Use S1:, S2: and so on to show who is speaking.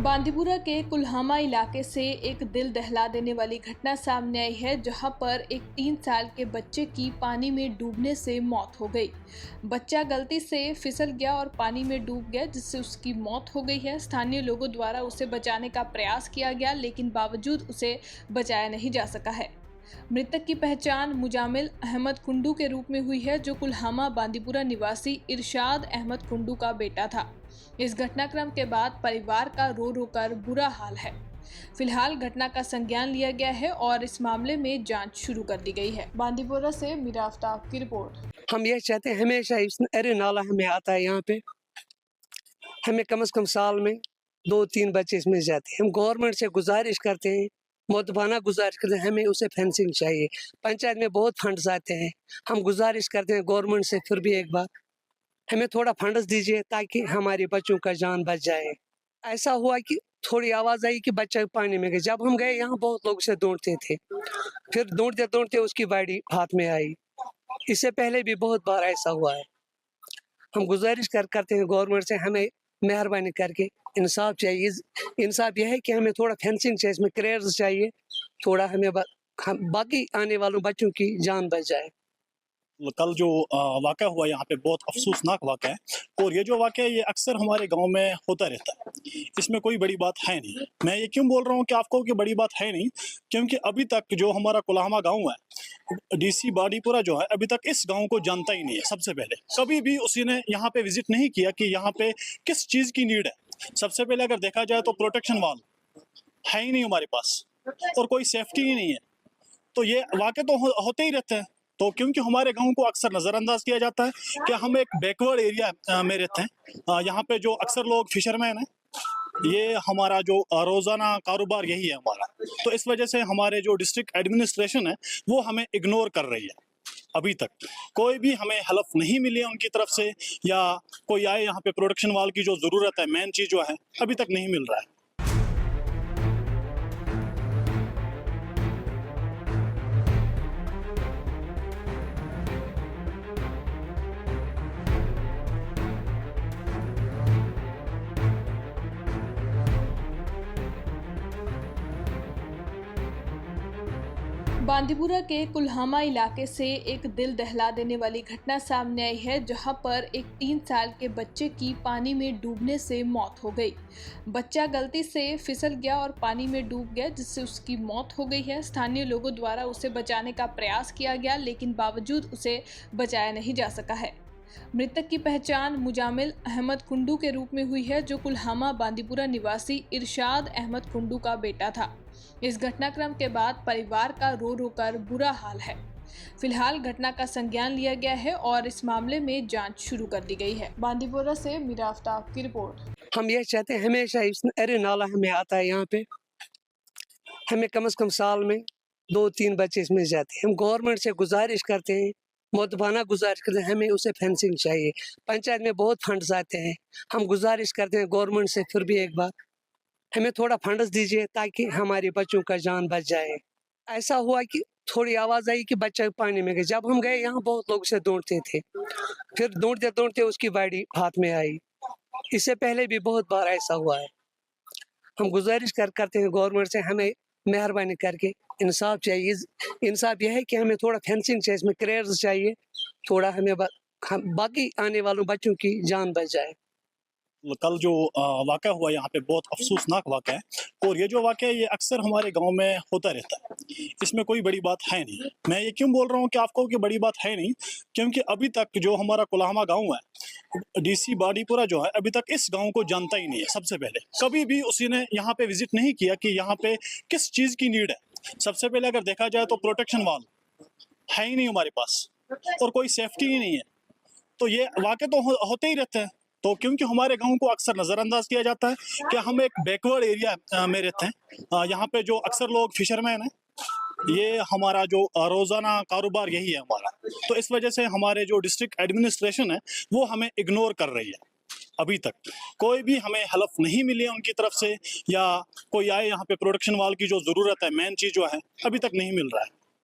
S1: बांदीपुरा के कुल्हामा इलाके से एक दिल दहला देने वाली घटना सामने आई है, जहां पर एक 3 साल के बच्चे की पानी में डूबने से मौत हो गई। बच्चा गलती से फिसल गया और पानी में डूब गया, जिससे उसकी मौत हो गई है। स्थानीय लोगों द्वारा उसे बचाने का प्रयास किया गया, लेकिन बावजूद उसे बचाया नहीं जा सका है। मृतक की पहचान मुजामिल अहमद कुंडू के रूप में हुई है, जो कुल्हामा बांदीपुरा निवासी इरशाद अहमद कुंडू का बेटा था। इस घटनाक्रम के बाद परिवार का रो रो कर बुरा हाल है। फिलहाल घटना का संज्ञान लिया गया है और इस मामले में जांच शुरू कर दी गई है। बांदीपुरा से मीरा आफ्ताब की रिपोर्ट।
S2: हम ये चाहते हैं हमेशा इस अरे नाला हमें आता है यहाँ पे, हमें कम से कम साल में 2-3 बच्चे इसमें जाते हैं। हम गवर्नमेंट से गुजारिश करते हैं, मुतबाना गुजारिश करते हैं, हमें उसे फेंसिंग चाहिए। पंचायत में बहुत फंड्स आते हैं, हम गुजारिश करते हैं गवर्नमेंट से फिर भी एक बार हमें थोड़ा फंड्स दीजिए ताकि हमारे बच्चों का जान बच जाए। ऐसा हुआ कि थोड़ी आवाज़ आई कि बच्चा पानी में गया। जब हम गए यहाँ बहुत लोग उसे ढूंढते थे, फिर ढूंढते ढूंढते उसकी बॉडी हाथ में आई। इससे पहले भी बहुत बार ऐसा हुआ है। हम गुजारिश करते हैं गवर्नमेंट से, हमें मेहरबानी करके इंसाफ चाहिए। इंसाफ यह है कि हमें थोड़ा फेंसिंग चाहिए, इसमें क्रेयर्स चाहिए, थोड़ा हमें बाकी आने वालों बच्चों की जान बच जाए।
S3: कल जो वाक़या हुआ यहाँ पे बहुत अफसोसनाक वाक़या है और ये जो वाक़या है ये अक्सर हमारे गांव में होता रहता है। इसमें कोई बड़ी बात है नहीं। मैं ये क्यों बोल रहा हूँ कि आपको कि बड़ी बात है नहीं, क्योंकि अभी तक जो हमारा कुल्हामा गांव है, डीसी बांदीपुरा जो है अभी तक इस गांव को जानता ही नहीं है। सबसे पहले कभी भी उसी ने यहाँ पे विजिट नहीं किया कि यहाँ पे किस चीज़ की नीड है। सबसे पहले अगर देखा जाए तो प्रोटेक्शन वाल है ही नहीं हमारे पास और कोई सेफ्टी ही नहीं है। तो ये वाक़या तो होते ही रहते हैं। तो क्योंकि हमारे गांव को अक्सर नज़रअंदाज किया जाता है कि हम एक बैकवर्ड एरिया में रहते हैं। यहाँ पे जो अक्सर लोग फिशरमैन हैं, ये हमारा जो रोज़ाना कारोबार यही है हमारा। तो इस वजह से हमारे जो डिस्ट्रिक्ट एडमिनिस्ट्रेशन है वो हमें इग्नोर कर रही है। अभी तक कोई भी हमें हेल्प नहीं मिली है उनकी तरफ से, या कोई आए यहाँ पे प्रोटेक्शन वाल की जो ज़रूरत है, मेन चीज़ जो है अभी तक नहीं मिल रहा है।
S1: बांदीपुरा के कुल्हामा इलाके से एक दिल दहला देने वाली घटना सामने आई है, जहां पर एक 3 साल के बच्चे की पानी में डूबने से मौत हो गई। बच्चा गलती से फिसल गया और पानी में डूब गया, जिससे उसकी मौत हो गई है। स्थानीय लोगों द्वारा उसे बचाने का प्रयास किया गया, लेकिन बावजूद उसे बचाया नहीं जा सका है। मृतक की पहचान मुजामिल अहमद कुंडू के रूप में हुई है, जो कुल्हामा बांदीपुरा निवासी इरशाद अहमद कुंडू का बेटा था। इस घटनाक्रम के बाद परिवार का रो रो कर बुरा हाल है। फिलहाल घटना का संज्ञान लिया गया है और इस मामले में जांच शुरू कर दी गई है। बांदीपुरा से मीरा आफ्ताब की रिपोर्ट।
S2: हम ये चाहते हैं हमेशा इस अरे नाला हमें आता है यहाँ पे, हमें कम से कम साल में 2-3 बच्चे इसमें जाते हैं। हम गवर्नमेंट से गुजारिश करते हैं, मुतबाना गुजारिश करते हैं, हमें उसे फेंसिंग चाहिए। पंचायत में बहुत फंड्स आते हैं, हम गुजारिश करते हैं गवर्नमेंट से फिर भी एक बार हमें थोड़ा फंड्स दीजिए ताकि हमारे बच्चों का जान बच जाए। ऐसा हुआ कि थोड़ी आवाज़ आई कि बच्चा पानी में गया। जब हम गए यहाँ बहुत लोग उसे ढूंढते थे, फिर ढूंढते ढूंढते उसकी बॉडी हाथ में आई। इससे पहले भी बहुत बार ऐसा हुआ है। हम गुजारिश करते हैं गवर्नमेंट से, हमें मेहरबानी करके इंसाफ चाहिए। इंसाफ यह है कि हमें थोड़ा फेंसिंग चाहिए, इसमें क्रेयर्स चाहिए, थोड़ा हमें बाकी आने वालों बच्चों की जान बच जाए।
S3: कल जो वाक़या हुआ यहाँ पे बहुत अफसोसनाक वाक़या है और ये जो वाक़या है ये अक्सर हमारे गांव में होता रहता है। इसमें कोई बड़ी बात है नहीं। मैं ये क्यों बोल रहा हूँ कि आपको कि बड़ी बात है नहीं, क्योंकि अभी तक जो हमारा कुल्हामा गांव है, डीसी बांदीपुरा जो है अभी तक इस गांव को जानता ही नहीं है। सबसे पहले कभी भी उसी ने यहाँ पे विजिट नहीं किया कि यहाँ पे किस चीज़ की नीड है। सबसे पहले अगर देखा जाए तो प्रोटेक्शन वाल है ही नहीं हमारे पास और कोई सेफ्टी ही नहीं है। तो ये वाक़या तो होते ही रहते हैं। तो क्योंकि हमारे गांव को अक्सर नज़रअंदाज किया जाता है कि हम एक बैकवर्ड एरिया में रहते हैं। यहाँ पे जो अक्सर लोग फिशरमैन हैं, ये हमारा जो रोज़ाना कारोबार यही है हमारा। तो इस वजह से हमारे जो डिस्ट्रिक्ट एडमिनिस्ट्रेशन है वो हमें इग्नोर कर रही है। अभी तक कोई भी हमें हेल्प नहीं मिली है उनकी तरफ से, या कोई आए यहाँ पे प्रोटेक्शन वाल की जो ज़रूरत है, मेन चीज़ जो है अभी तक नहीं मिल रहा है।